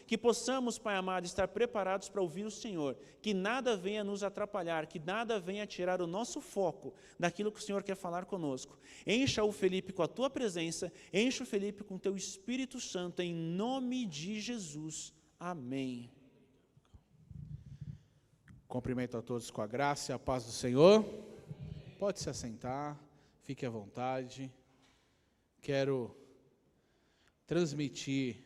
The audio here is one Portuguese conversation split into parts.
que possamos, Pai amado, estar preparados para ouvir o Senhor, que nada venha nos atrapalhar, que nada venha tirar o nosso foco daquilo que o Senhor quer falar conosco. Encha o Felipe com a Tua presença, encha o Felipe com o Teu Espírito Santo, em nome de Jesus. Amém. Cumprimento a todos com a graça e a paz do Senhor. Pode se assentar, fique à vontade. Quero transmitir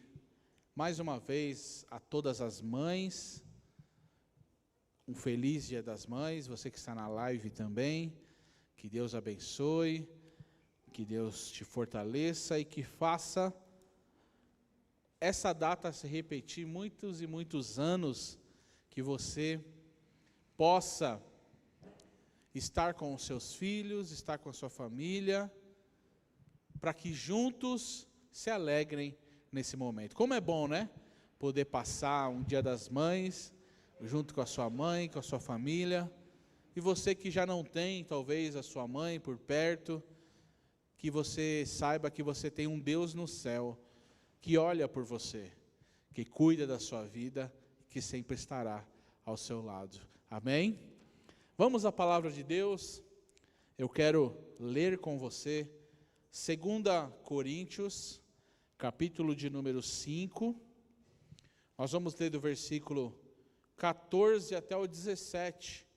mais uma vez a todas as mães um feliz Dia das Mães, você que está na live também, que Deus abençoe, que Deus te fortaleça e que faça essa data se repetir muitos e muitos anos, que você possa estar com os seus filhos, estar com a sua família, para que juntos se alegrem nesse momento. Como é bom, né? Poder passar um Dia das Mães, junto com a sua mãe, com a sua família. E você que já não tem, talvez, a sua mãe por perto, que você saiba que você tem um Deus no céu, que olha por você, que cuida da sua vida, que sempre estará ao seu lado. Amém? Vamos à palavra de Deus. Eu quero ler com você 2 Coríntios, capítulo de número 5, nós vamos ler do versículo 14 até o 17,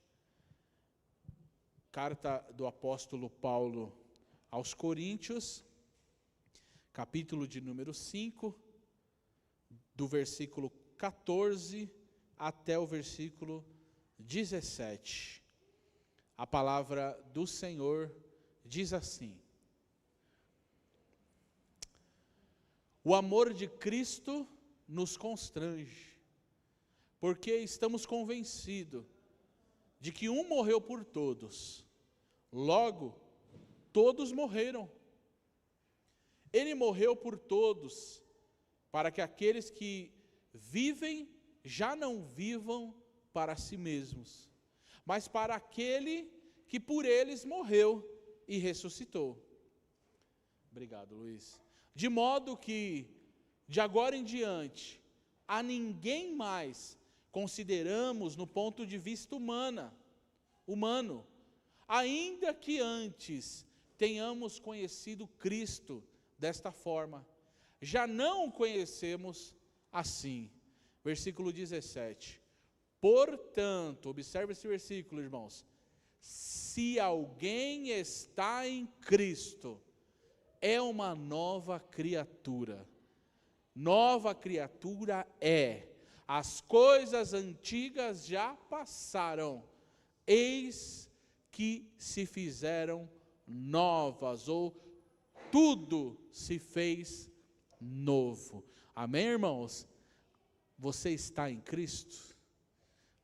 carta do apóstolo Paulo aos Coríntios, capítulo de número 5, do versículo 14 até o versículo 17. A palavra do Senhor diz assim: o amor de Cristo nos constrange, porque estamos convencidos de que um morreu por todos, logo, todos morreram. Ele morreu por todos, para que aqueles que vivem já não vivam para si mesmos, mas para aquele que por eles morreu e ressuscitou. Obrigado, Luiz. De modo que, de agora em diante, a ninguém mais consideramos no ponto de vista humano, ainda que antes tenhamos conhecido Cristo desta forma, já não o conhecemos assim. Versículo 17. Portanto, observe esse versículo, irmãos. Se alguém está em Cristo, é uma nova criatura. Nova criatura é: as coisas antigas já passaram, eis que se fizeram novas, ou tudo se fez novo. Amém, irmãos? Você está em Cristo?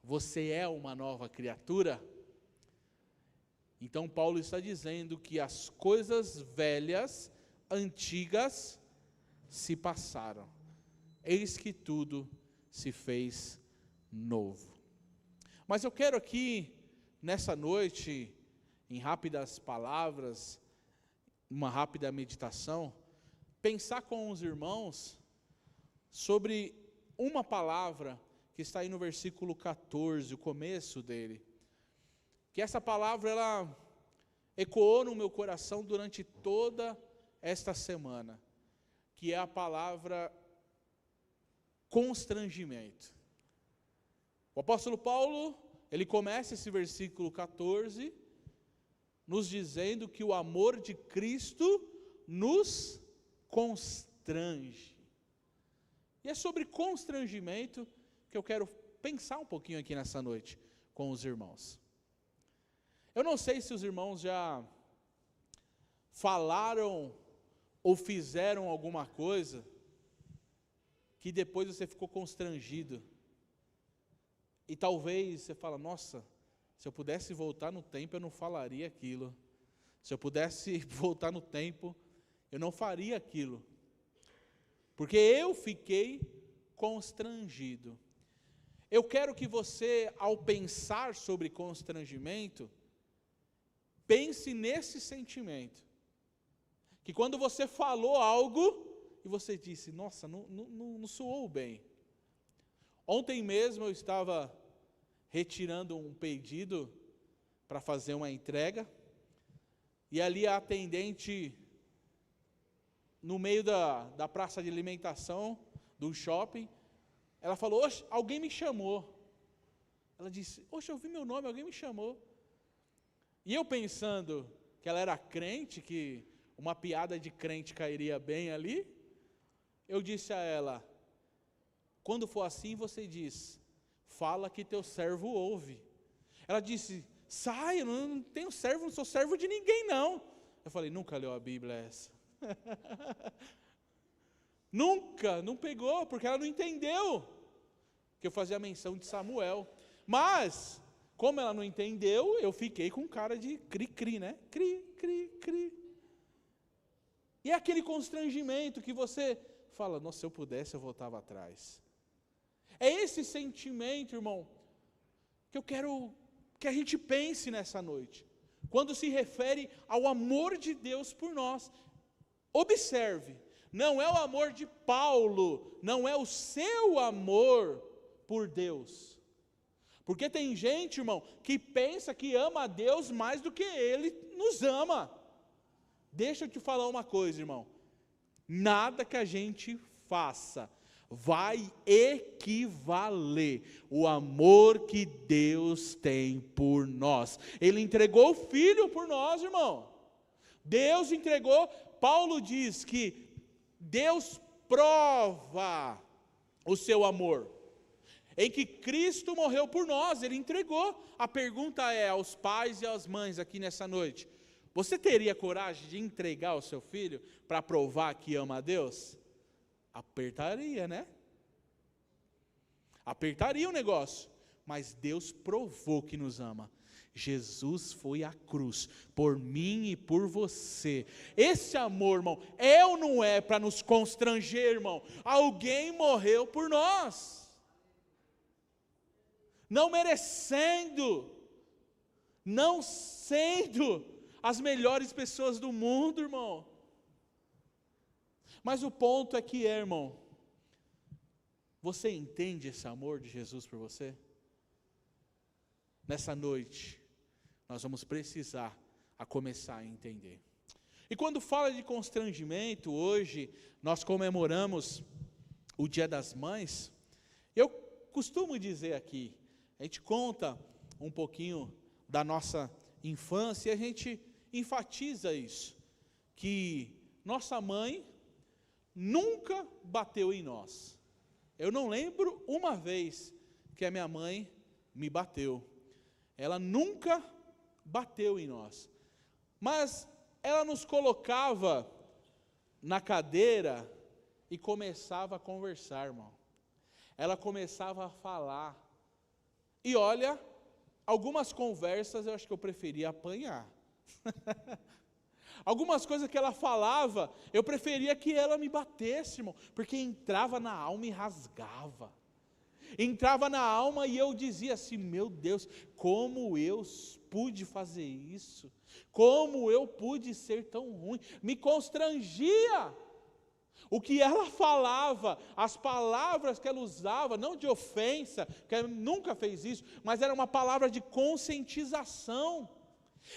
Você é uma nova criatura? Então Paulo está dizendo que as coisas velhas, antigas, se passaram. Eis que tudo se fez novo. Mas eu quero aqui, nessa noite, em rápidas palavras, uma rápida meditação, pensar com os irmãos sobre uma palavra que está aí no versículo 14, o começo dele. Que essa palavra, ela ecoou no meu coração durante toda esta semana, que é a palavra constrangimento. O apóstolo Paulo, ele começa esse versículo 14, nos dizendo que o amor de Cristo nos constrange. E é sobre constrangimento que eu quero pensar um pouquinho aqui nessa noite com os irmãos. Eu não sei se os irmãos já falaram ou fizeram alguma coisa que depois você ficou constrangido. E talvez você fala: nossa, se eu pudesse voltar no tempo eu não falaria aquilo. Se eu pudesse voltar no tempo eu não faria aquilo. Porque eu fiquei constrangido. Eu quero que você, ao pensar sobre constrangimento, pense nesse sentimento. Que quando você falou algo e você disse, nossa, não soou bem. Ontem mesmo eu estava retirando um pedido para fazer uma entrega, e ali a atendente, no meio da praça de alimentação, do shopping, ela falou, oxe, alguém me chamou. Ela disse, oxe, eu ouvi meu nome, alguém me chamou. E eu pensando que ela era crente, que uma piada de crente cairia bem ali, eu disse a ela, quando for assim você diz, fala que teu servo ouve. Ela disse, sai, eu não tenho servo, não sou servo de ninguém não. Eu falei, nunca leu a Bíblia essa. Nunca, não pegou, porque ela não entendeu que eu fazia menção de Samuel. Mas, como ela não entendeu, eu fiquei com cara de cri-cri, né? Cri. E é aquele constrangimento que você fala, nossa, se eu pudesse eu voltava atrás. É esse sentimento, irmão, que eu quero que a gente pense nessa noite. Quando se refere ao amor de Deus por nós. Observe, não é o amor de Paulo, não é o seu amor por Deus. Porque tem gente, irmão, que pensa que ama a Deus mais do que Ele nos ama. Deixa eu te falar uma coisa, irmão. Nada que a gente faça vai equivaler o amor que Deus tem por nós. Ele entregou o Filho por nós, irmão. Deus entregou. Paulo diz que Deus prova o seu amor, em que Cristo morreu por nós, Ele entregou. A pergunta é aos pais e às mães aqui nessa noite, você teria coragem de entregar o seu filho para provar que ama a Deus? Apertaria, né? Apertaria o negócio, mas Deus provou que nos ama. Jesus foi à cruz, por mim e por você. Esse amor, irmão, é ou não é para nos constranger, irmão? Alguém morreu por nós, não merecendo, não sendo as melhores pessoas do mundo, irmão. Mas o ponto é que irmão, você entende esse amor de Jesus por você? Nessa noite, nós vamos precisar a começar a entender. E quando fala de constrangimento, hoje nós comemoramos o Dia das Mães. Eu costumo dizer aqui, a gente conta um pouquinho da nossa infância e a gente enfatiza isso, que nossa mãe nunca bateu em nós. Eu não lembro uma vez que a minha mãe me bateu. Ela nunca bateu em nós. Mas ela nos colocava na cadeira e começava a conversar, irmão. Ela começava a falar. E olha, algumas conversas eu acho que eu preferia apanhar. Algumas coisas que ela falava, eu preferia que ela me batesse, irmão, porque entrava na alma e rasgava. Entrava na alma e eu dizia assim, meu Deus, como eu pude fazer isso? Como eu pude ser tão ruim? Me constrangia. O que ela falava, as palavras que ela usava, não de ofensa, que ela nunca fez isso, mas era uma palavra de conscientização.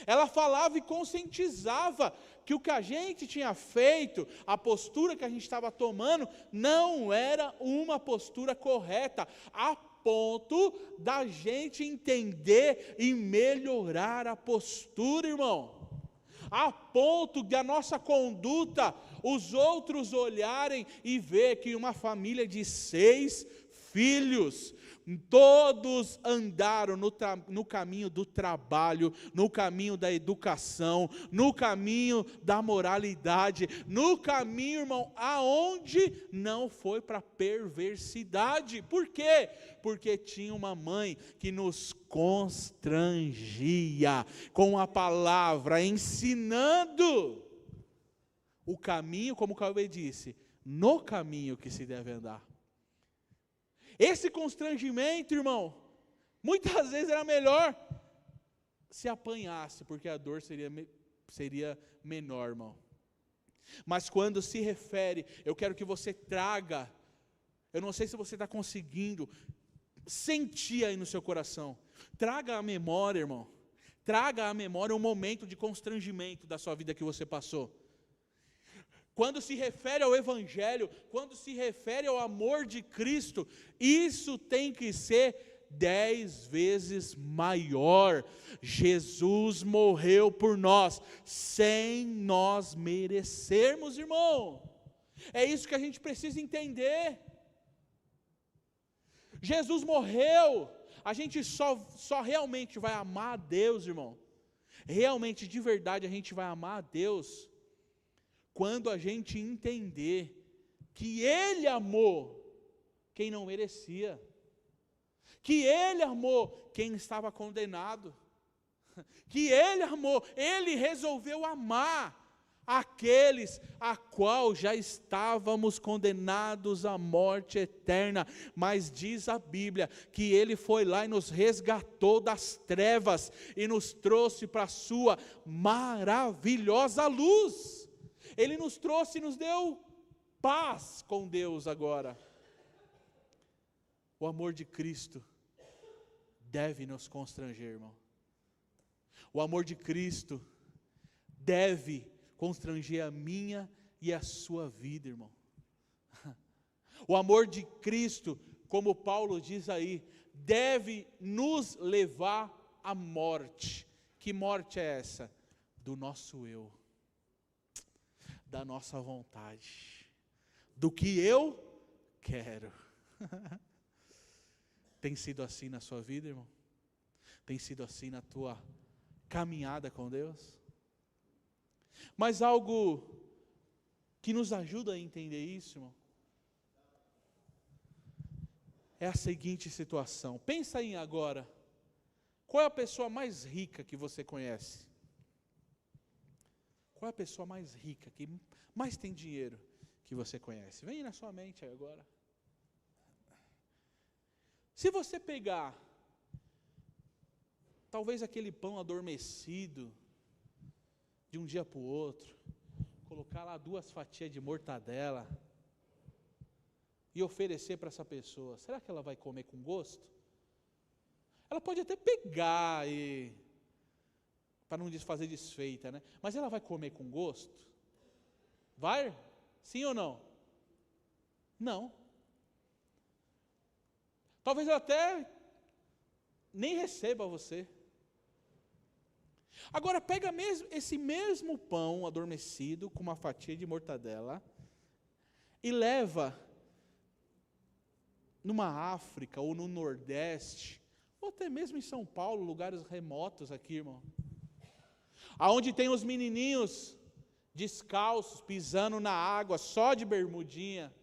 Ela falava e conscientizava que o que a gente tinha feito, a postura que a gente estava tomando, não era uma postura correta, a ponto da gente entender e melhorar a postura, irmão. A ponto de a nossa conduta, os outros olharem e ver que uma família de 6 filhos, todos andaram no caminho do trabalho, no caminho da educação, no caminho da moralidade, no caminho, irmão, aonde não foi para perversidade. Por quê? Porque tinha uma mãe que nos constrangia com a palavra, ensinando o caminho, como o Cauê disse, no caminho que se deve andar. Esse constrangimento, irmão, muitas vezes era melhor se apanhasse, porque a dor seria menor, irmão. Mas quando se refere, eu quero que você traga, eu não sei se você está conseguindo sentir aí no seu coração, traga a memória, irmão, traga à memória um momento de constrangimento da sua vida que você passou. Quando se refere ao Evangelho, quando se refere ao amor de Cristo, isso tem que ser 10 vezes maior. Jesus morreu por nós, sem nós merecermos, irmão. É isso que a gente precisa entender. Jesus morreu, a gente só realmente vai amar a Deus, irmão. Realmente, de verdade, a gente vai amar a Deus quando a gente entender que Ele amou quem não merecia, que Ele amou quem estava condenado, que Ele amou, Ele resolveu amar aqueles a qual já estávamos condenados à morte eterna, mas diz a Bíblia que Ele foi lá e nos resgatou das trevas e nos trouxe para a sua maravilhosa luz. Ele nos trouxe e nos deu paz com Deus agora. O amor de Cristo deve nos constranger, irmão. O amor de Cristo deve constranger a minha e a sua vida, irmão. O amor de Cristo, como Paulo diz aí, deve nos levar à morte. Que morte é essa? Do nosso eu, da nossa vontade, do que eu quero. Tem sido assim na sua vida, irmão? Tem sido assim na tua caminhada com Deus? Mas algo que nos ajuda a entender isso, irmão, é a seguinte situação. Pensa aí agora, qual é a pessoa mais rica que você conhece? Qual é a pessoa mais rica, que mais tem dinheiro que você conhece? Vem na sua mente aí agora. Se você pegar, talvez aquele pão adormecido, de um dia para o outro, colocar lá 2 fatias de mortadela e oferecer para essa pessoa, será que ela vai comer com gosto? Ela pode até pegar para não fazer desfeita, né? Mas ela vai comer com gosto? Vai? Sim ou não? Não. Talvez ela até nem receba você. Agora pega esse mesmo pão adormecido com uma fatia de mortadela e leva numa África ou no Nordeste, ou até mesmo em São Paulo, lugares remotos aqui, irmão, aonde tem os menininhos descalços, pisando na água, só de bermudinha,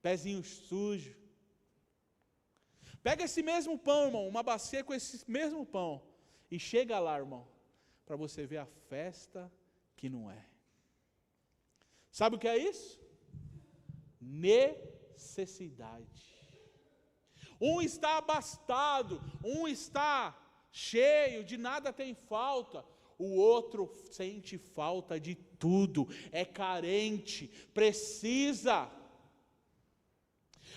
pezinho sujo. Pega esse mesmo pão, irmão, uma bacia com esse mesmo pão, e chega lá, irmão, para você ver a festa que não é. Sabe o que é isso? Necessidade. Um está abastado, um está cheio, de nada tem falta. O outro sente falta de tudo, é carente, precisa.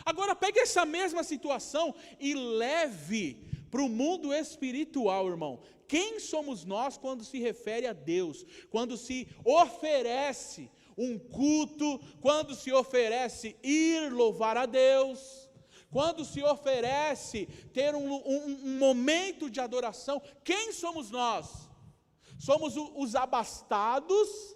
Agora pegue essa mesma situação e leve para o mundo espiritual, irmão. Quem somos nós quando se refere a Deus? Quando se oferece um culto, quando se oferece ir louvar a Deus, quando se oferece ter um momento de adoração, quem somos nós? Somos os abastados?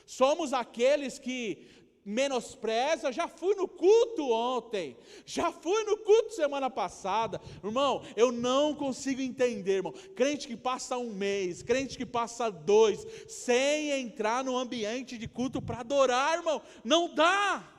Somos aqueles que menospreza? Já fui no culto ontem, já fui no culto semana passada, irmão, eu não consigo entender, irmão, crente que passa 1 mês, crente que passa 2, sem entrar no ambiente de culto para adorar, irmão, não dá.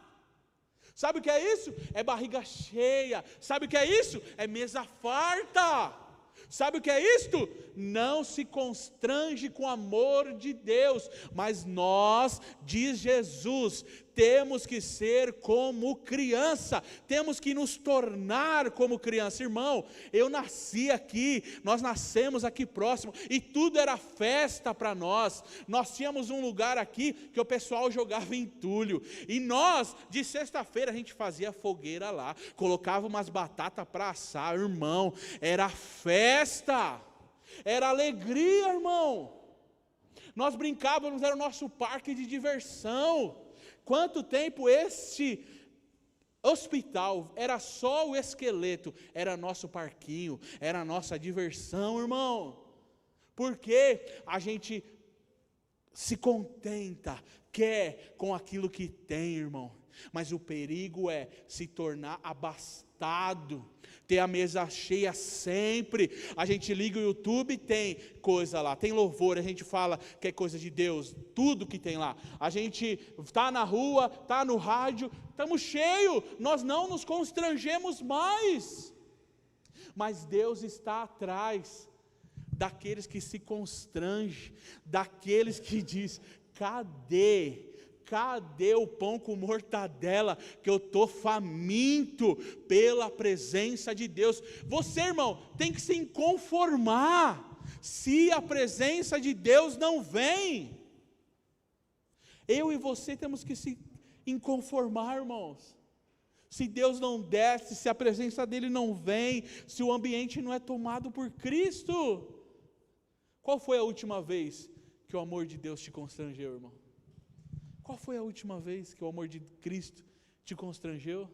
Sabe o que é isso? É barriga cheia. Sabe o que é isso? É mesa farta. Sabe o que é isto? Não se constrange com o amor de Deus, mas nós, diz Jesus, temos que ser como criança, temos que nos tornar como criança. Irmão, eu nasci aqui, nós nascemos aqui próximo, e tudo era festa para nós. Nós tínhamos um lugar aqui que o pessoal jogava entulho, e nós, de sexta-feira, a gente fazia fogueira lá, colocava umas batatas para assar. Irmão, era festa, era alegria, irmão. Nós brincávamos, era o nosso parque de diversão. Quanto tempo este hospital era só o esqueleto, era nosso parquinho, era a nossa diversão, irmão. Porque a gente se contenta, quer com aquilo que tem, irmão. Mas o perigo é se tornar abastado, ter a mesa cheia sempre. A gente liga o YouTube, tem coisa lá, tem louvor, a gente fala que é coisa de Deus, tudo que tem lá. A gente está na rua, está no rádio, estamos cheios, nós não nos constrangemos mais. Mas Deus está atrás daqueles que se constrangem, daqueles que diz: cadê o pão com mortadela, que eu estou faminto pela presença de Deus? Você, irmão, tem que se inconformar, se a presença de Deus não vem. Eu e você temos que se inconformar, irmãos. Se Deus não desce, se a presença dEle não vem, se o ambiente não é tomado por Cristo. Qual foi a última vez que o amor de Deus te constrangeu, irmão? Qual foi a última vez que o amor de Cristo te constrangeu?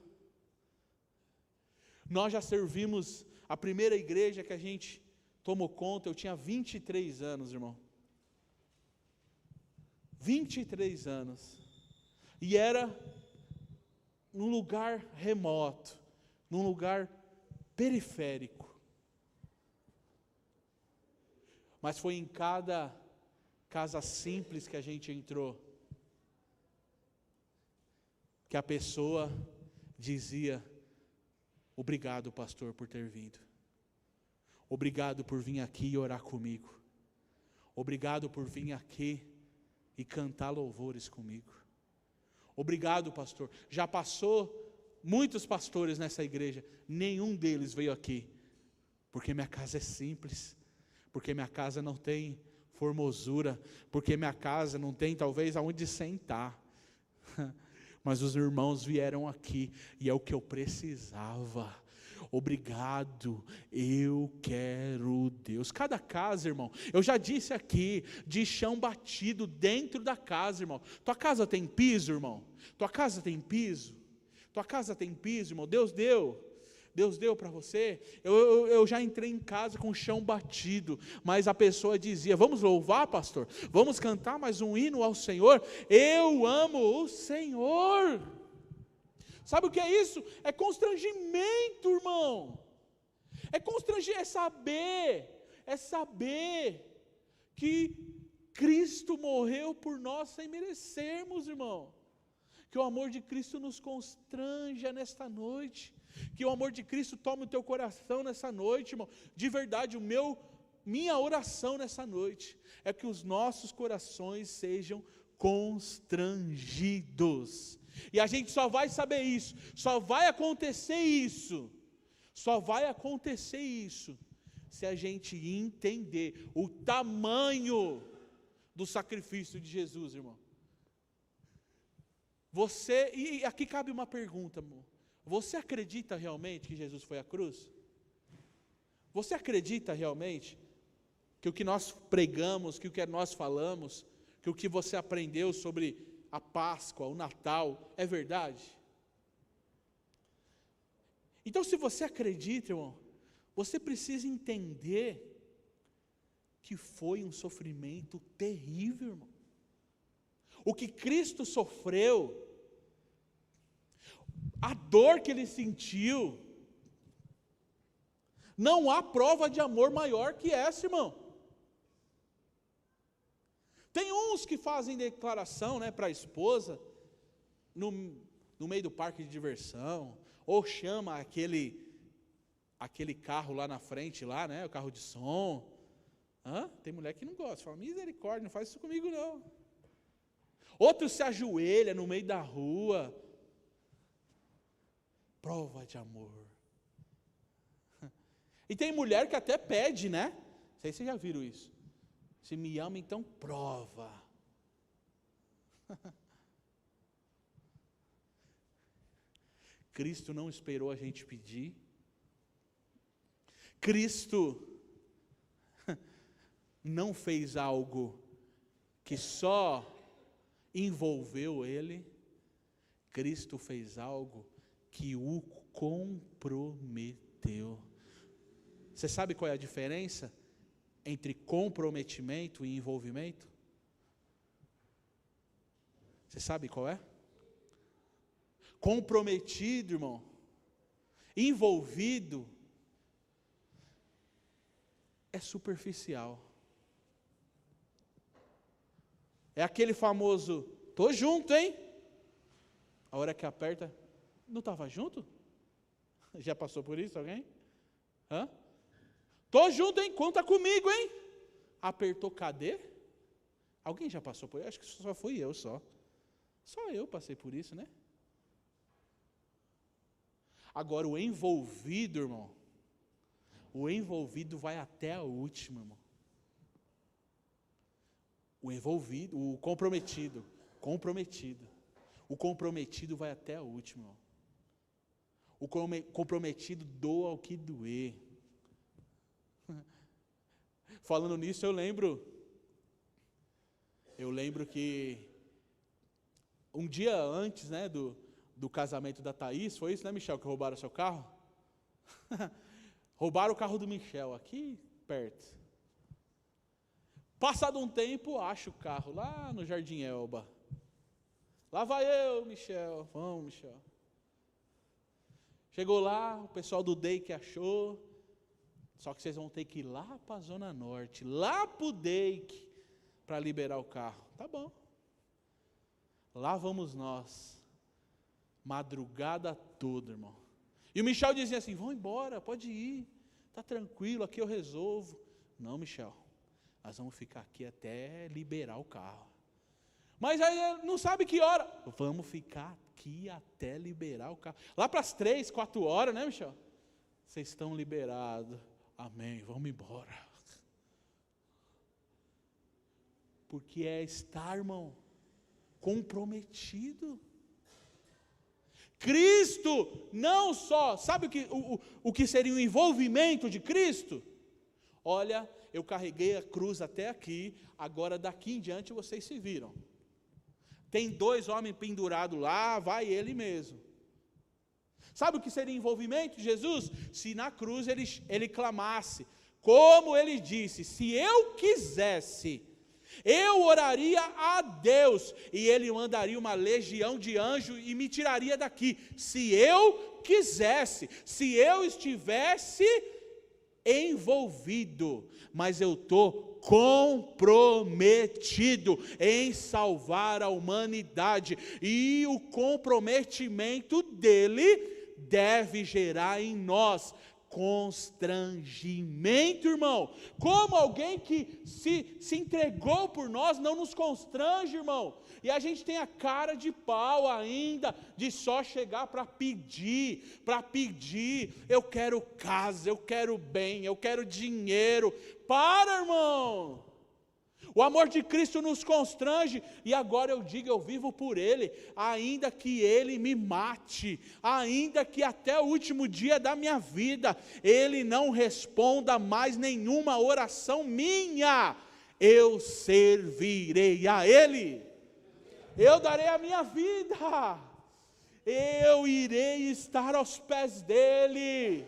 Nós já servimos a primeira igreja que a gente tomou conta, eu tinha 23 anos, irmão. 23 anos. E era num lugar remoto, num lugar periférico. Mas foi em cada casa simples que a gente entrou, que a pessoa dizia: obrigado, pastor, por ter vindo. Obrigado por vir aqui e orar comigo. Obrigado por vir aqui e cantar louvores comigo. Obrigado, pastor. Já passou muitos pastores nessa igreja, nenhum deles veio aqui, porque minha casa é simples, porque minha casa não tem formosura, porque minha casa não tem talvez aonde sentar. Mas os irmãos vieram aqui, e é o que eu precisava. Obrigado, eu quero Deus. Cada casa, irmão, eu já disse aqui, de chão batido dentro da casa, irmão. Tua casa tem piso, irmão? Tua casa tem piso? Tua casa tem piso, irmão? Deus deu para você. Eu já entrei em casa com o chão batido, mas a pessoa dizia: vamos louvar, pastor? Vamos cantar mais um hino ao Senhor? Eu amo o Senhor. Sabe o que é isso? É constrangimento, irmão. É constrangimento, é saber que Cristo morreu por nós sem merecermos, irmão. Que o amor de Cristo nos constranja nesta noite. Que o amor de Cristo tome o teu coração nessa noite, irmão. De verdade, minha oração nessa noite é que os nossos corações sejam constrangidos. E a gente só vai saber isso, só vai acontecer isso, se a gente entender o tamanho do sacrifício de Jesus, irmão. E aqui cabe uma pergunta, irmão. Você acredita realmente que Jesus foi à cruz? Você acredita realmente que o que nós pregamos, que o que nós falamos, que o que você aprendeu sobre a Páscoa, o Natal, é verdade? Então, se você acredita, irmão, você precisa entender que foi um sofrimento terrível, irmão. O que Cristo sofreu, a dor que Ele sentiu, não há prova de amor maior que essa, irmão. Tem uns que fazem declaração, para a esposa, no meio do parque de diversão, ou chama aquele carro lá na frente, lá, o carro de som. Tem mulher que não gosta, fala: misericórdia, não faz isso comigo não. Outro se ajoelha no meio da rua. Prova de amor. E tem mulher que até pede, né? Não sei se vocês já viram isso. Se me ama, então prova. Cristo não esperou a gente pedir. Cristo não fez algo que só envolveu Ele. Cristo fez algo que o comprometeu. Você sabe qual é a diferença entre comprometimento e envolvimento? Você sabe qual é? Comprometido, irmão, envolvido, é superficial. É aquele famoso, tô junto, hein? A hora que aperta, não estava junto? Já passou por isso alguém? Hã? Tô junto, hein? Conta comigo, hein? Apertou, cadê? Alguém já passou por isso? Acho que só fui eu, só. Só eu passei por isso, né? Agora o envolvido, irmão, o envolvido vai até a última, irmão. O envolvido, o comprometido. O comprometido vai até a última, irmão. O comprometido doa o que doer. Falando nisso, eu lembro que um dia antes, né, do casamento da Thaís, foi isso, né, Michel, que roubaram o seu carro? Roubaram o carro do Michel, aqui perto. Passado um tempo, acho o carro lá no Jardim Elba. Lá vai eu, Michel. Vamos, Michel. Chegou lá, o pessoal do DEI que achou. Só que vocês vão ter que ir lá para a Zona Norte, lá para o DEI, para liberar o carro. Tá bom. Lá vamos nós. Madrugada toda, irmão. E o Michel dizia assim, vão embora, pode ir. Está tranquilo, aqui eu resolvo. Não, Michel, nós vamos ficar aqui até liberar o carro. Mas aí não sabe que hora. Vamos ficar aqui até liberar o carro. Lá para as 3, 4 horas, né, Michel? Vocês estão liberados. Amém, vamos embora. Porque é estar, irmão, comprometido. Cristo não só, sabe o que seria o envolvimento de Cristo? Olha, eu carreguei a cruz até aqui, agora daqui em diante vocês se viram. Tem 2 homens pendurados lá, vai ele mesmo. Sabe o que seria envolvimento de Jesus? Se na cruz ele clamasse, como ele disse, se eu quisesse, eu oraria a Deus, e Ele mandaria uma legião de anjos e me tiraria daqui, se eu quisesse, se eu estivesse envolvido, mas eu estou comprometido em salvar a humanidade, e o comprometimento dele deve gerar em nós constrangimento, irmão. Como alguém que se entregou por nós não nos constrange, irmão? E a gente tem a cara de pau ainda de só chegar para pedir, eu quero casa, eu quero bem, eu quero dinheiro. Para, irmão! O amor de Cristo nos constrange, e agora eu digo, eu vivo por Ele, ainda que Ele me mate, ainda que até o último dia da minha vida, Ele não responda mais nenhuma oração minha, eu servirei a Ele, eu darei a minha vida, eu irei estar aos pés dEle.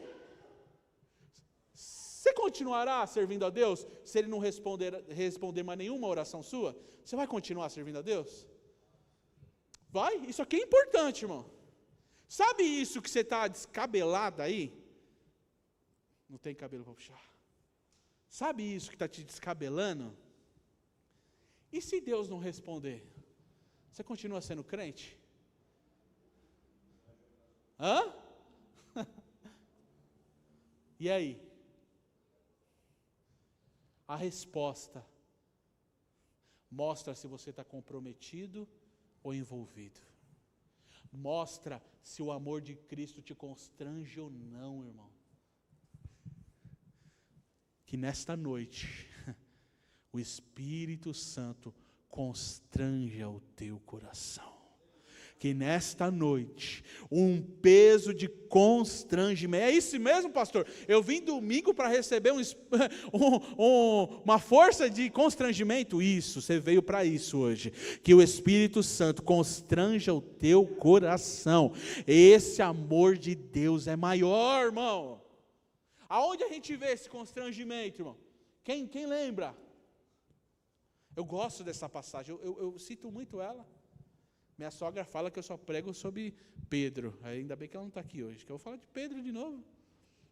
Você continuará servindo a Deus se Ele não responder mais nenhuma oração sua? Você vai continuar servindo a Deus? Vai? Isso aqui é importante, irmão. Sabe isso que você está descabelado aí? Não tem cabelo para puxar. Sabe isso que está te descabelando? E se Deus não responder? Você continua sendo crente? Hã? E aí? A resposta mostra se você está comprometido ou envolvido. Mostra se o amor de Cristo te constrange ou não, irmão. Que nesta noite, o Espírito Santo constranja o teu coração. Que nesta noite, um peso de constrangimento, é isso mesmo, pastor? Eu vim domingo para receber uma força de constrangimento? Isso, você veio para isso hoje. Que o Espírito Santo constranja o teu coração. Esse amor de Deus é maior, irmão. Aonde a gente vê esse constrangimento, irmão? Quem lembra? Eu gosto dessa passagem, eu cito muito ela. Minha sogra fala que eu só prego sobre Pedro. Ainda bem que ela não está aqui hoje, que eu vou falar de Pedro de novo.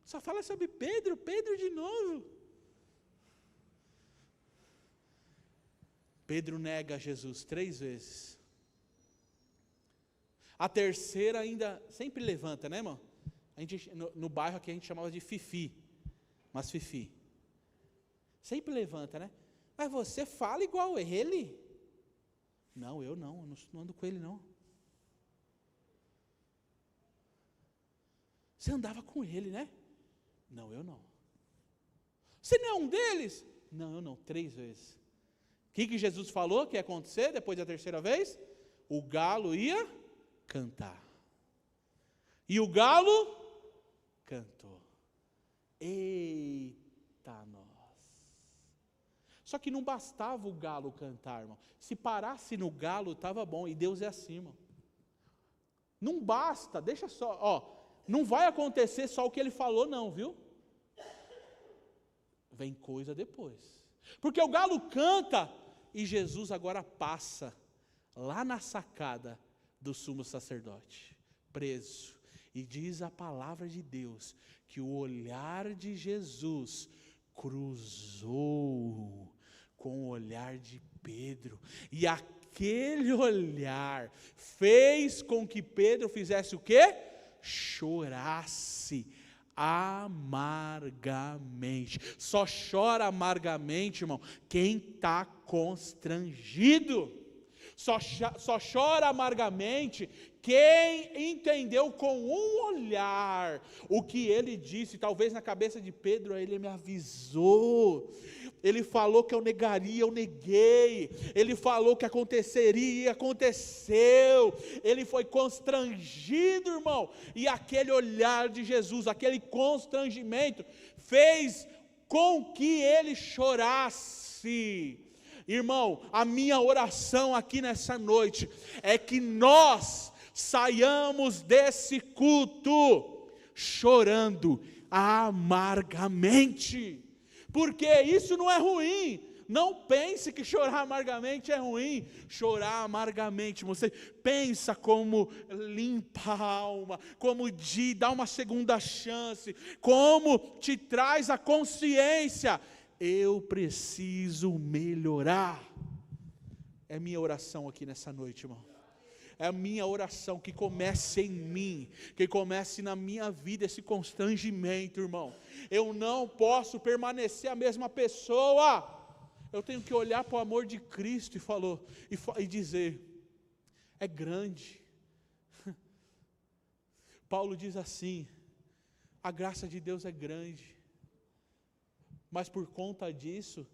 Só fala sobre Pedro de novo. Pedro nega Jesus 3 vezes. A terceira ainda sempre levanta, né, irmão? A gente, no bairro aqui a gente chamava de Fifi. Mas Fifi. Sempre levanta, né? Mas você fala igual ele. Não, eu não ando com ele não. Você andava com ele, né? Não, eu não. Você não é um deles? Não, eu não, 3 vezes. O que Jesus falou que ia acontecer depois da terceira vez? O galo ia cantar. E o galo cantou. Eita nós. Só que não bastava o galo cantar, irmão. Se parasse no galo, estava bom. E Deus é assim, irmão. Não basta, deixa só, não vai acontecer só o que ele falou não, viu? Vem coisa depois. Porque o galo canta e Jesus agora passa lá na sacada do sumo sacerdote, preso. E diz a palavra de Deus que o olhar de Jesus cruzou com o olhar de Pedro, e aquele olhar fez com que Pedro fizesse o quê? Chorasse amargamente. Só chora amargamente, irmão, quem está constrangido. Só chora amargamente quem entendeu com um olhar o que ele disse. Talvez na cabeça de Pedro ele me avisou. Ele falou que eu negaria, eu neguei. Ele falou que aconteceria, aconteceu. Ele foi constrangido, irmão. E aquele olhar de Jesus, aquele constrangimento, fez com que ele chorasse. Irmão, a minha oração aqui nessa noite é que nós saiamos desse culto chorando amargamente. Porque isso não é ruim. Não pense que chorar amargamente é ruim. Chorar amargamente, você pensa como limpa a alma, como dá uma segunda chance, como te traz a consciência. Eu preciso melhorar. É minha oração aqui nessa noite, irmão. É a minha oração que comece em mim, que comece na minha vida esse constrangimento, irmão. Eu não posso permanecer a mesma pessoa. Eu tenho que olhar para o amor de Cristo e dizer, é grande. Paulo diz assim, a graça de Deus é grande, mas por conta disso,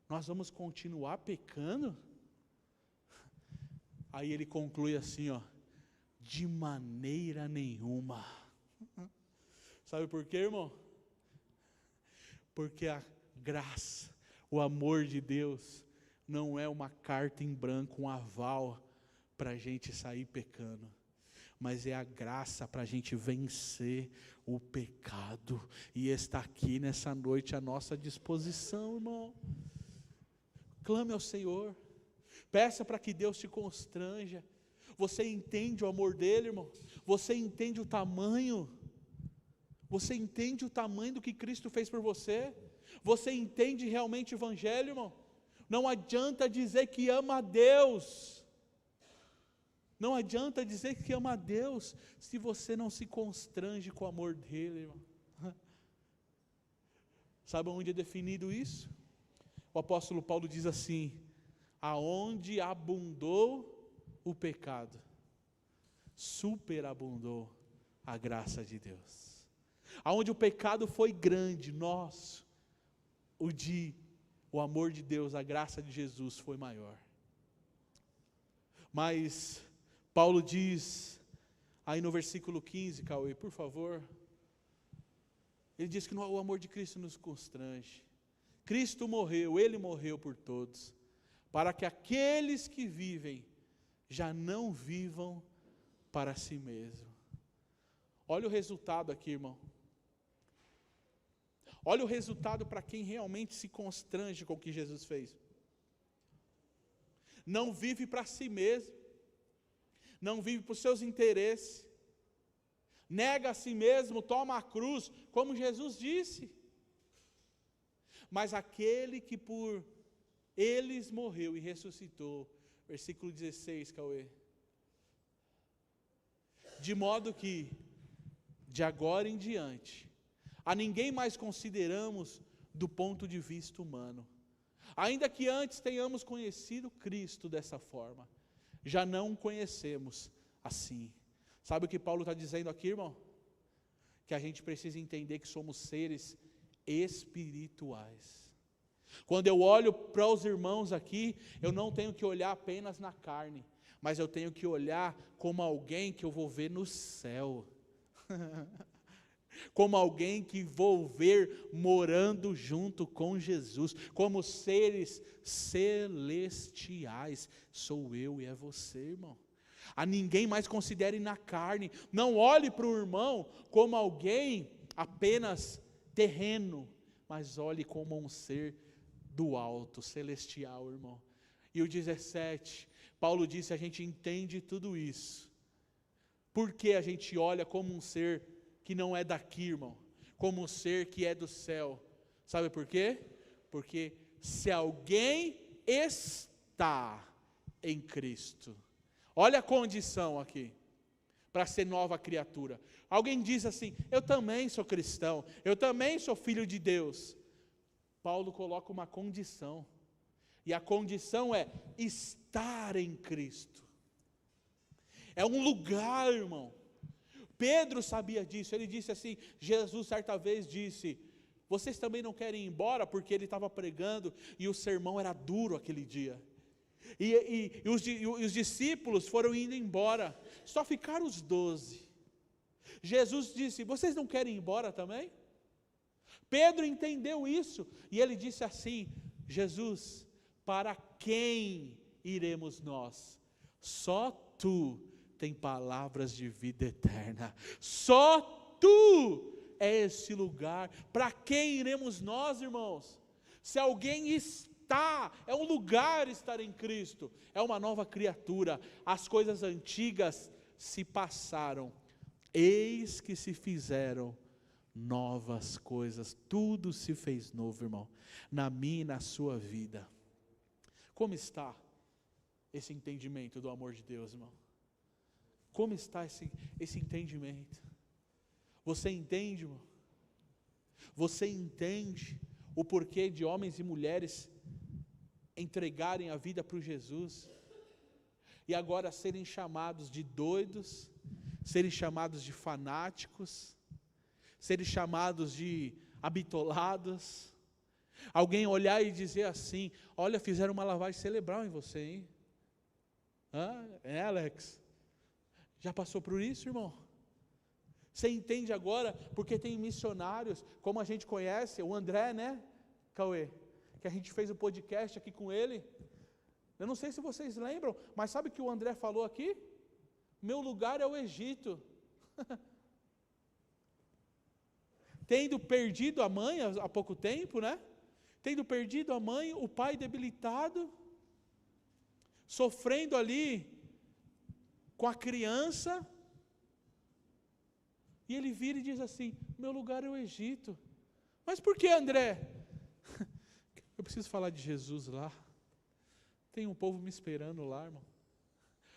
nós vamos continuar pecando? Aí ele conclui assim, de maneira nenhuma. Sabe por quê, irmão? Porque a graça, o amor de Deus, não é uma carta em branco, um aval para a gente sair pecando, mas é a graça para a gente vencer o pecado, e está aqui nessa noite à nossa disposição, irmão. Clame ao Senhor, peça para que Deus te constranja. Você entende o amor dele, irmão? Você entende o tamanho? Você entende o tamanho do que Cristo fez por você? Você entende realmente o Evangelho, irmão? Não adianta dizer que ama a Deus. Não adianta dizer que ama a Deus se você não se constrange com o amor dele, irmão. Sabe onde é definido isso? O apóstolo Paulo diz assim, aonde abundou o pecado, superabundou a graça de Deus. Aonde o pecado foi grande, nosso, o amor de Deus, a graça de Jesus foi maior. Mas Paulo diz, aí no versículo 15, Cauê, por favor, ele diz que o amor de Cristo nos constrange. Cristo morreu, Ele morreu por todos, para que aqueles que vivem, já não vivam para si mesmo. Olha o resultado aqui, irmão. Olha o resultado para quem realmente se constrange com o que Jesus fez. Não vive para si mesmo, não vive para os seus interesses, nega a si mesmo, toma a cruz, como Jesus disse. Mas aquele que por eles morreu e ressuscitou, versículo 16, Cauê. De modo que, de agora em diante, a ninguém mais consideramos do ponto de vista humano. Ainda que antes tenhamos conhecido Cristo dessa forma, já não o conhecemos assim. Sabe o que Paulo está dizendo aqui, irmão? Que a gente precisa entender que somos seres espirituais. Quando eu olho para os irmãos aqui, eu não tenho que olhar apenas na carne, mas eu tenho que olhar como alguém que eu vou ver no céu. Como alguém que vou ver morando junto com Jesus, como seres celestiais. Sou eu e é você, irmão. A ninguém mais considere na carne. Não olhe para o irmão como alguém apenas terreno, mas olhe como um ser do alto, celestial, irmão. E o 17, Paulo disse, a gente entende tudo isso. Porque a gente olha como um ser que não é daqui, irmão, como um ser que é do céu. Sabe por quê? Porque se alguém está em Cristo, olha a condição aqui, para ser nova criatura. Alguém diz assim, eu também sou cristão, eu também sou filho de Deus. Paulo coloca uma condição, e a condição é estar em Cristo. É um lugar, irmão. Pedro sabia disso, ele disse assim, Jesus certa vez disse, vocês também não querem ir embora, porque ele estava pregando, e o sermão era duro aquele dia. E os discípulos foram indo embora, só ficaram os 12. Jesus disse, vocês não querem ir embora também? Pedro entendeu isso, e ele disse assim, Jesus, para quem iremos nós? Só tu tem palavras de vida eterna, só tu é esse lugar. Para quem iremos nós, irmãos? Se alguém está, é um lugar estar em Cristo, é uma nova criatura, as coisas antigas se passaram, eis que se fizeram novas coisas, tudo se fez novo, irmão, na minha e na sua vida. Como está esse entendimento do amor de Deus, irmão? Como está esse entendimento? Você entende, irmão? Você entende o porquê de homens e mulheres entregarem a vida para o Jesus e agora serem chamados de doidos, serem chamados de fanáticos, serem chamados de habitolados? Alguém olhar e dizer assim, olha, fizeram uma lavagem cerebral em você, hein? Alex, já passou por isso, irmão? Você entende agora, porque tem missionários, como a gente conhece, o André, né, Cauê, que a gente fez o podcast aqui com ele. Eu não sei se vocês lembram, mas sabe o que o André falou aqui? Meu lugar é o Egito. Tendo perdido a mãe há pouco tempo, né? Tendo perdido a mãe, o pai debilitado, sofrendo ali com a criança, e ele vira e diz assim, meu lugar é o Egito. Mas por que, André? Eu preciso falar de Jesus lá, tem um povo me esperando lá, irmão.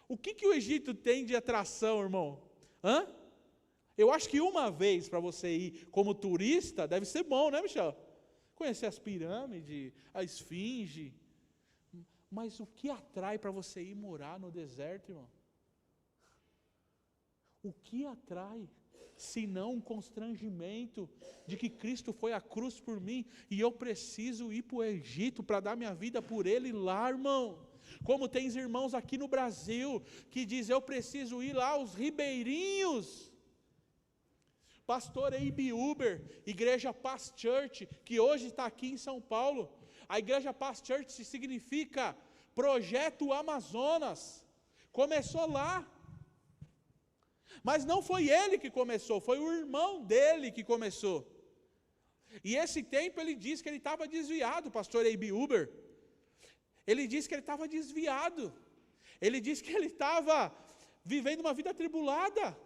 O que o Egito tem de atração, irmão? Eu acho que uma vez para você ir como turista, deve ser bom, né, Michel? Conhecer as pirâmides, a esfinge, Mas o que atrai para você ir morar no deserto, irmão? O que atrai? Senão um constrangimento de que Cristo foi à cruz por mim e eu preciso ir para o Egito para dar minha vida por Ele lá, irmão. Como tem irmãos aqui no Brasil que dizem, eu preciso ir lá aos ribeirinhos. Pastor Eibe Uber, Igreja Paz Church, que hoje está aqui em São Paulo. A Igreja Paz Church significa Projeto Amazonas. Começou lá. Mas não foi ele que começou, foi o irmão dele que começou. E esse tempo ele disse que ele estava desviado, pastor Eibe Uber. Ele disse que ele estava desviado. Ele disse que ele estava vivendo uma vida atribulada.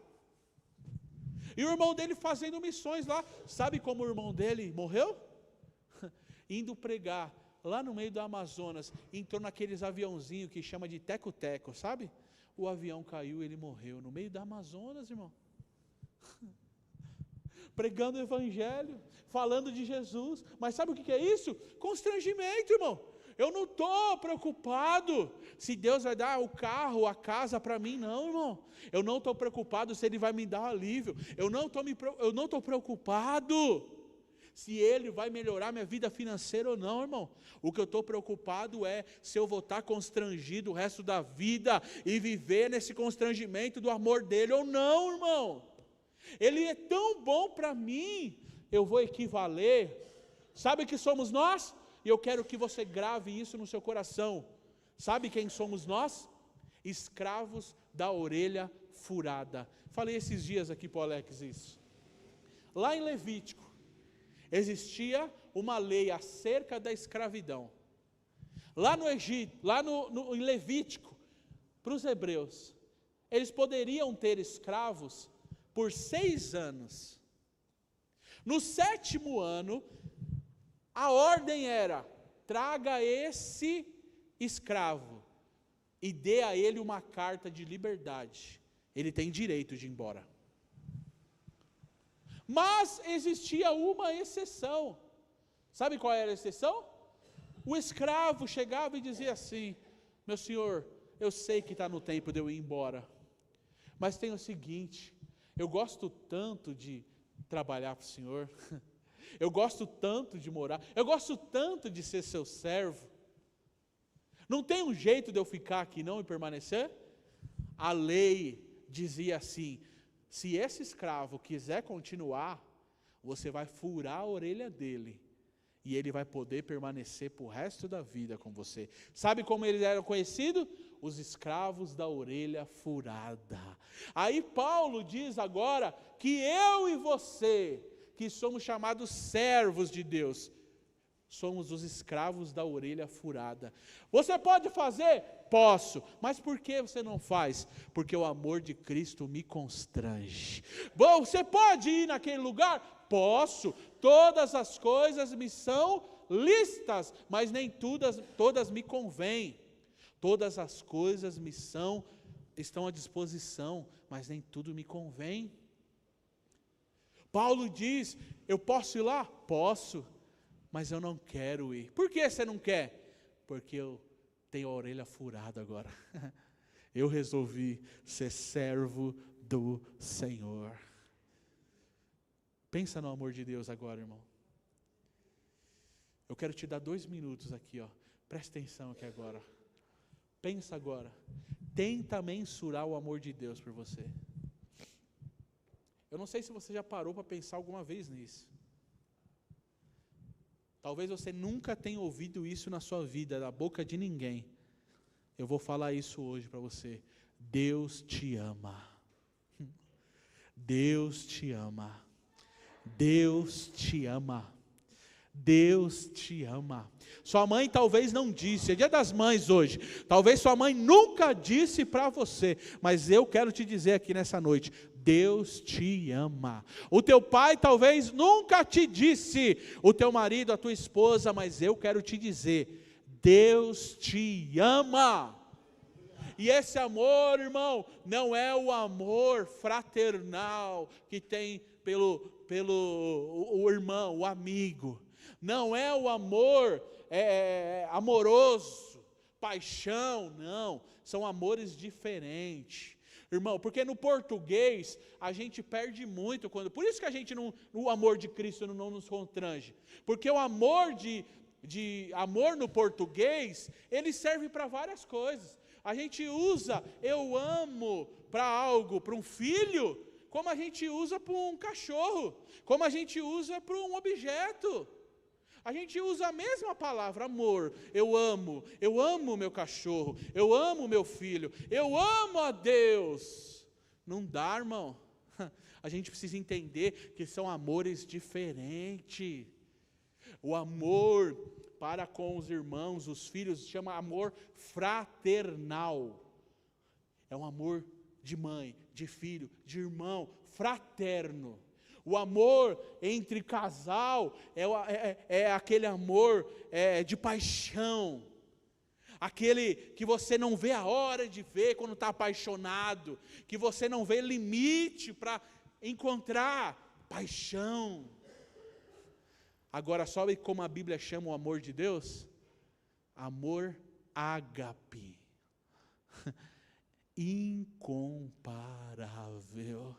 E o irmão dele fazendo missões lá. Sabe como o irmão dele morreu? Indo pregar lá no meio do Amazonas. Entrou naqueles aviãozinhos que chama de teco-teco, sabe? O avião caiu e ele morreu no meio do Amazonas, irmão. Pregando o Evangelho, falando de Jesus. Mas sabe o que é isso? Constrangimento, irmão. Eu não estou preocupado se Deus vai dar o carro, a casa para mim, não, irmão. Eu não estou preocupado se Ele vai me dar alívio. Eu não estou preocupado se Ele vai melhorar minha vida financeira ou não, irmão. O que eu estou preocupado é se eu vou estar constrangido o resto da vida e viver nesse constrangimento do amor dEle ou não, irmão. Ele é tão bom para mim, eu vou equivaler. Sabe que somos nós? E eu quero que você grave isso no seu coração. Sabe quem somos nós? Escravos da orelha furada. Falei esses dias aqui para o Alex isso. Lá em Levítico, existia uma lei acerca da escravidão. Lá no Egito, em Levítico, para os hebreus, eles poderiam ter escravos por 6 anos. No 7º ano, a ordem era, traga esse escravo e dê a ele uma carta de liberdade. Ele tem direito de ir embora. Mas existia uma exceção. Sabe qual era a exceção? O escravo chegava e dizia assim, meu senhor, eu sei que está no tempo de eu ir embora, mas tem o seguinte, eu gosto tanto de trabalhar para o senhor, eu gosto tanto de morar, eu gosto tanto de ser seu servo, não tem um jeito de eu ficar aqui não e permanecer? A lei dizia assim, se esse escravo quiser continuar, você vai furar a orelha dele, e ele vai poder permanecer para o resto da vida com você. Sabe como eles eram conhecidos? Os escravos da orelha furada. Aí Paulo diz agora que eu e você, que somos chamados servos de Deus, somos os escravos da orelha furada. Você pode fazer? Posso. Mas por que você não faz? Porque o amor de Cristo me constrange. Bom, você pode ir naquele lugar? Posso. Todas as coisas me são lícitas, mas nem todas me convêm. Todas as coisas estão à disposição, mas nem tudo me convém. Paulo diz, eu posso ir lá? Posso, mas eu não quero ir. Por que você não quer? Porque eu tenho a orelha furada agora. Eu resolvi ser servo do Senhor. Pensa no amor de Deus agora, irmão. Eu quero te dar 2 minutos aqui, ó. Presta atenção aqui agora. Pensa agora. Tenta mensurar o amor de Deus por você. Eu não sei se você já parou para pensar alguma vez nisso. Talvez você nunca tenha ouvido isso na sua vida, da boca de ninguém. Eu vou falar isso hoje para você. Deus te ama. Deus te ama. Deus te ama. Deus te ama. Sua mãe talvez não disse, é dia das mães hoje, talvez sua mãe nunca disse para você, mas eu quero te dizer aqui nessa noite, Deus te ama. O teu pai talvez nunca te disse, o teu marido, a tua esposa, mas eu quero te dizer, Deus te ama. E esse amor, irmão, não é o amor fraternal que tem pelo o irmão, o amigo. Não é o amor amoroso, paixão, não, são amores diferentes. Irmão, porque no português a gente perde muito, por isso que a gente não, o amor de Cristo não nos constrange, porque o amor amor no português, ele serve para várias coisas. A gente usa eu amo para algo, para um filho, como a gente usa para um cachorro, como a gente usa para um objeto. A gente usa a mesma palavra, amor. Eu amo meu cachorro, eu amo meu filho, eu amo a Deus. Não dá, irmão. A gente precisa entender que são amores diferentes. O amor para com os irmãos, os filhos, chama amor fraternal. É um amor de mãe, de filho, de irmão, fraterno. O amor entre casal é aquele amor de paixão. Aquele que você não vê a hora de ver quando está apaixonado. Que você não vê limite para encontrar paixão. Agora, sabe como a Bíblia chama o amor de Deus? Amor ágape. Incomparável,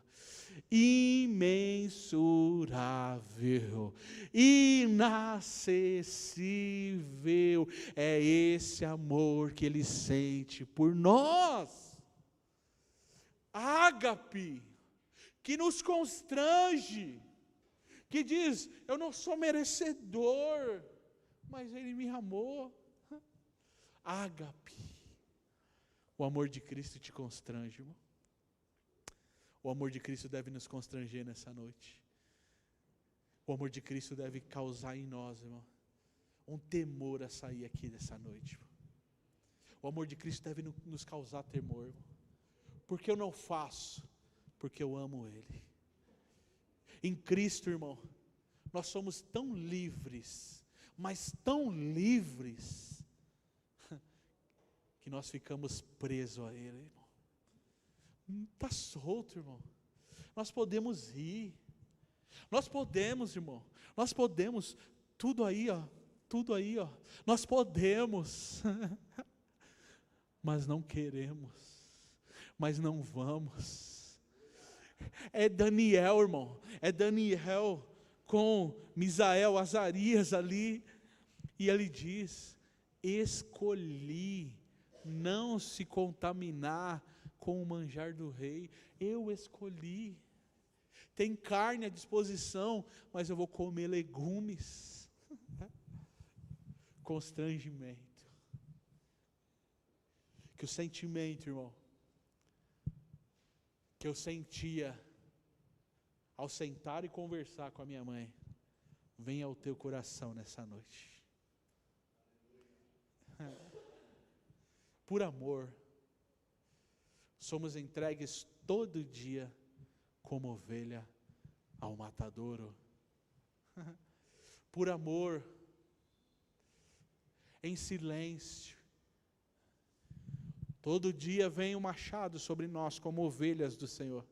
imensurável, inacessível. É esse amor que Ele sente por nós. Ágape, que nos constrange, que diz, eu não sou merecedor, mas Ele me amou. Ágape. O amor de Cristo te constrange, irmão. O amor de Cristo deve nos constranger nessa noite. O amor de Cristo deve causar em nós, irmão, um temor a sair aqui dessa noite, irmão. O amor de Cristo deve nos causar temor, irmão. Porque eu não faço, porque eu amo Ele. Em Cristo, irmão, nós somos tão livres, mas tão livres, que nós ficamos presos a Ele, irmão. Está solto, irmão. Nós podemos ir. Nós podemos, irmão. Nós podemos. Tudo aí, ó. Nós podemos. Mas não queremos. Mas não vamos. É Daniel, irmão. É Daniel com Misael, Azarias ali. E ele diz, escolhi não se contaminar com o manjar do rei. Eu escolhi. Tem carne à disposição, mas eu vou comer legumes. Constrangimento. Que o sentimento, irmão, que eu sentia ao sentar e conversar com a minha mãe, venha ao teu coração nessa noite. Por amor, somos entregues todo dia como ovelha ao matadouro. Por amor, em silêncio. Todo dia vem o machado sobre nós como ovelhas do Senhor.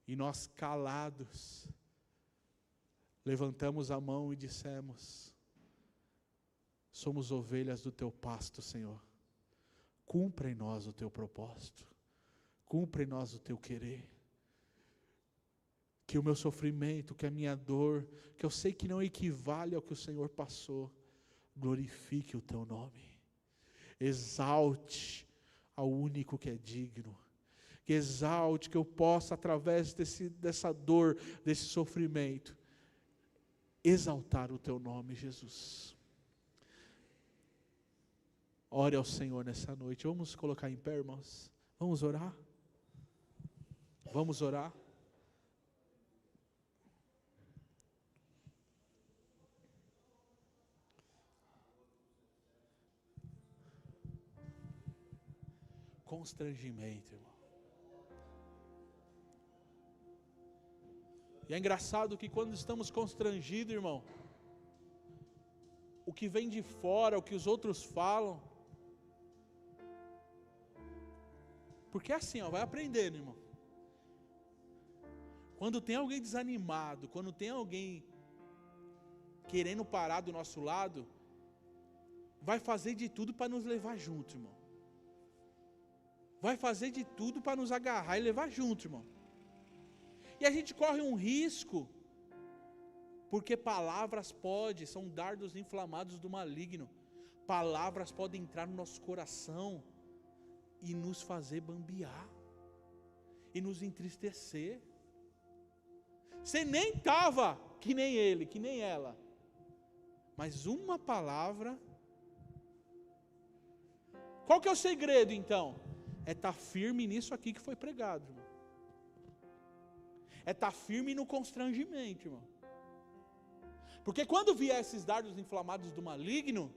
E nós calados, levantamos a mão e dissemos, somos ovelhas do teu pasto, Senhor. Cumpra em nós o teu propósito. Cumpra em nós o teu querer. Que o meu sofrimento, que a minha dor, que eu sei que não equivale ao que o Senhor passou, glorifique o teu nome. Exalte ao único que é digno. Que exalte, que eu possa, através dessa dor, desse sofrimento, exaltar o teu nome, Jesus. Ore ao Senhor nessa noite. Vamos colocar em pé, irmãos. Vamos orar. Vamos orar. Constrangimento, irmão. E é engraçado que quando estamos constrangidos, irmão, o que vem de fora, o que os outros falam, porque é assim, ó, vai aprendendo, irmão. Quando tem alguém desanimado, quando tem alguém querendo parar do nosso lado, vai fazer de tudo para nos levar junto, irmão. Vai fazer de tudo para nos agarrar e levar junto, irmão. E a gente corre um risco, porque palavras são dardos inflamados do maligno. Palavras podem entrar no nosso coração e nos fazer bambear, e nos entristecer. Você nem estava que nem ele, que nem ela, mas uma palavra. Qual que é o segredo então? É estar firme nisso aqui que foi pregado, irmão. É estar firme no constrangimento, irmão. Porque quando vier esses dardos inflamados do maligno,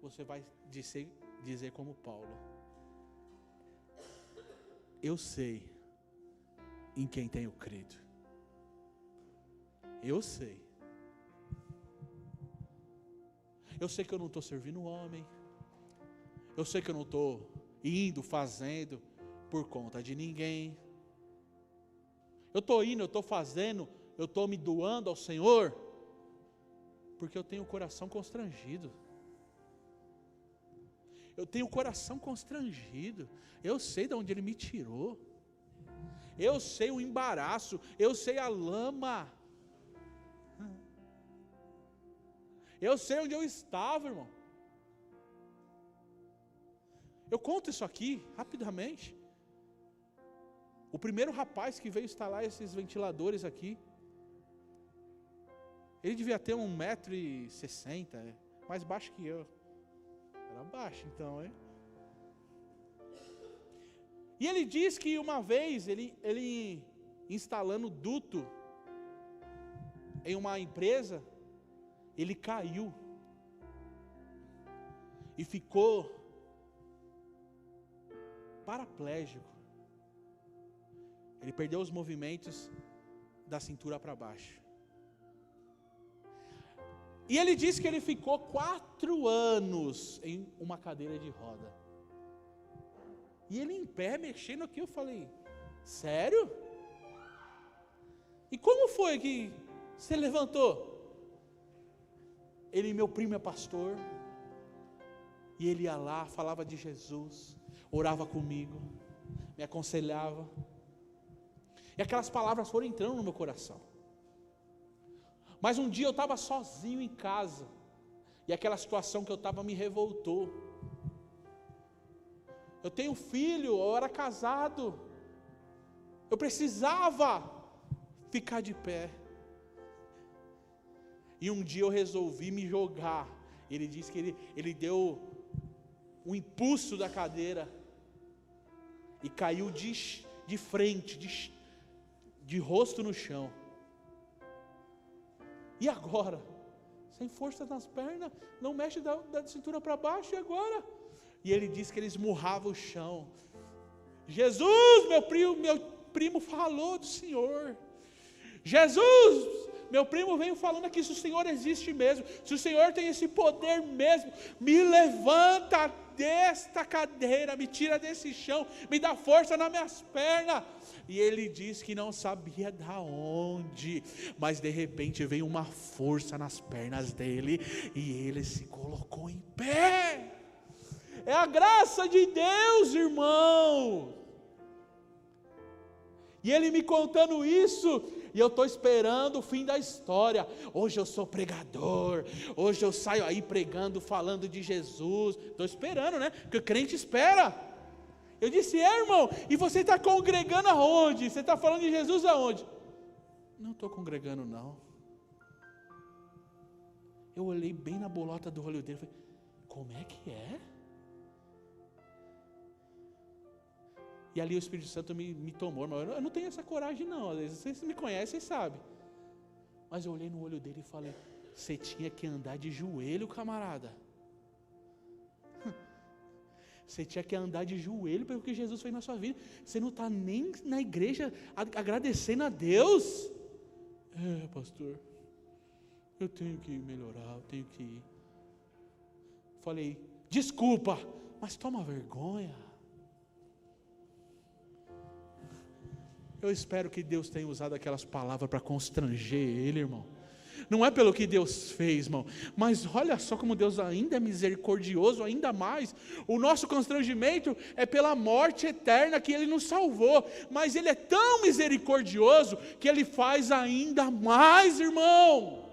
você vai dizer como Paulo: eu sei em quem tenho crido. Eu sei. Eu sei que eu não estou servindo o homem. Eu sei que eu não estou fazendo por conta de ninguém. Eu estou indo, eu estou fazendo, eu estou me doando ao Senhor, porque eu tenho o coração constrangido. Eu tenho o coração constrangido. Eu sei de onde Ele me tirou. Eu sei o embaraço. Eu sei a lama. Eu sei onde eu estava, irmão. Eu conto isso aqui rapidamente. O primeiro rapaz que veio instalar esses ventiladores aqui, ele devia ter 1,60 m, mais baixo que eu. Era baixo então, hein? E ele diz que uma vez, ele instalando duto em uma empresa, ele caiu e ficou paraplégico. Ele perdeu os movimentos da cintura para baixo. E ele disse que ele ficou 4 anos em uma cadeira de roda. E ele em pé, mexendo aqui, eu falei: sério? E como foi que você levantou? Meu primo é pastor, e ele ia lá, falava de Jesus, orava comigo, me aconselhava, e aquelas palavras foram entrando no meu coração. Mas um dia eu estava sozinho em casa, e aquela situação que eu estava me revoltou. Eu tenho filho, eu era casado, eu precisava ficar de pé. E um dia eu resolvi me jogar. Ele disse que ele deu um impulso da cadeira e caiu de frente, de rosto no chão. E agora? Sem força nas pernas, não mexe da cintura para baixo, e agora? E ele disse que ele esmurrava o chão. Jesus, meu primo falou do Senhor. Jesus, meu primo veio falando aqui, se o Senhor existe mesmo, se o Senhor tem esse poder mesmo, me levanta desta cadeira, me tira desse chão, me dá força nas minhas pernas. E ele disse que não sabia da onde, mas de repente veio uma força nas pernas dele, e ele se colocou em pé. É a graça de Deus, irmão. E ele me contando isso, e eu estou esperando o fim da história. Hoje eu sou pregador, hoje eu saio aí pregando, falando de Jesus. Estou esperando, né? Porque o crente espera. Eu disse: irmão, e você está congregando aonde? Você está falando de Jesus aonde? Não estou congregando não. Eu olhei bem na bolota do olho dele e falei: como é que é? E ali o Espírito Santo me tomou, irmão. Eu não tenho essa coragem não, às vezes vocês me conhecem e sabem. Mas eu olhei no olho dele e falei: você tinha que andar de joelho, camarada. Você tinha que andar de joelho pelo que Jesus fez na sua vida. Você não está nem na igreja agradecendo a Deus. Pastor, eu tenho que melhorar, eu tenho que ir. Falei: desculpa, mas toma vergonha. Eu espero que Deus tenha usado aquelas palavras para constranger ele, irmão. Não é pelo que Deus fez, irmão. Mas olha só como Deus ainda é misericordioso, ainda mais. O nosso constrangimento é pela morte eterna que Ele nos salvou. Mas Ele é tão misericordioso que Ele faz ainda mais, irmão.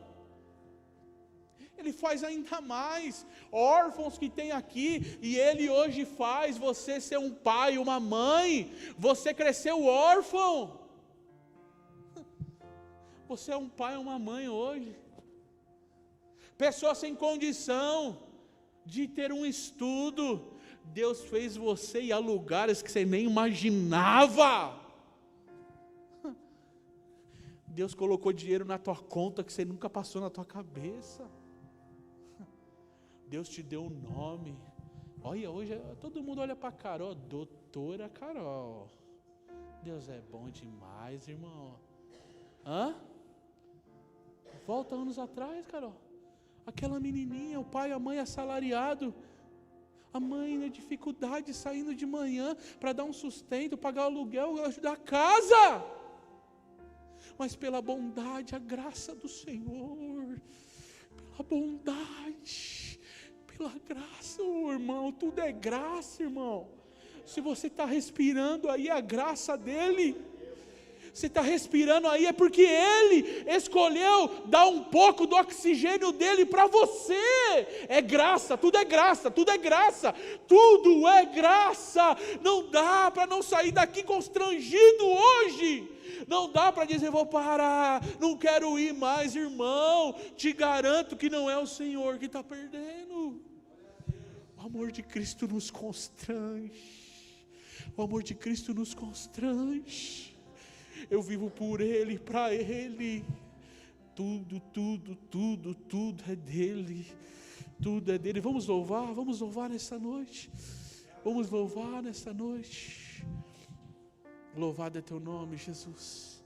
Ele faz ainda mais. Órfãos que tem aqui, e Ele hoje faz você ser um pai, uma mãe. Você cresceu órfão. Você é um pai ou uma mãe hoje. Pessoa sem condição de ter um estudo. Deus fez você ir a lugares que você nem imaginava. Deus colocou dinheiro na tua conta que você nunca passou na tua cabeça. Deus te deu um nome. Olha, hoje todo mundo olha para Carol, doutora Carol. Deus é bom demais, irmão. Hã? Volta anos atrás, Carol. Aquela menininha, o pai e a mãe assalariado. A mãe na dificuldade, saindo de manhã para dar um sustento, pagar o aluguel, ajudar a casa. Mas pela bondade, a graça do Senhor, pela bondade, pela graça, irmão, tudo é graça, irmão. Se você está respirando aí, a graça dEle. Você está respirando aí, é porque Ele escolheu dar um pouco do oxigênio dEle para você. É graça, tudo é graça, tudo é graça, tudo é graça. Não dá para não sair daqui constrangido hoje. Não dá para dizer, vou parar, não quero ir mais, irmão. Te garanto que não é o Senhor que está perdendo. O amor de Cristo nos constrange. O amor de Cristo nos constrange. Eu vivo por Ele, para Ele. Tudo é dEle. Tudo é dEle. Vamos louvar nessa noite. Vamos louvar nessa noite. Louvado é teu nome, Jesus.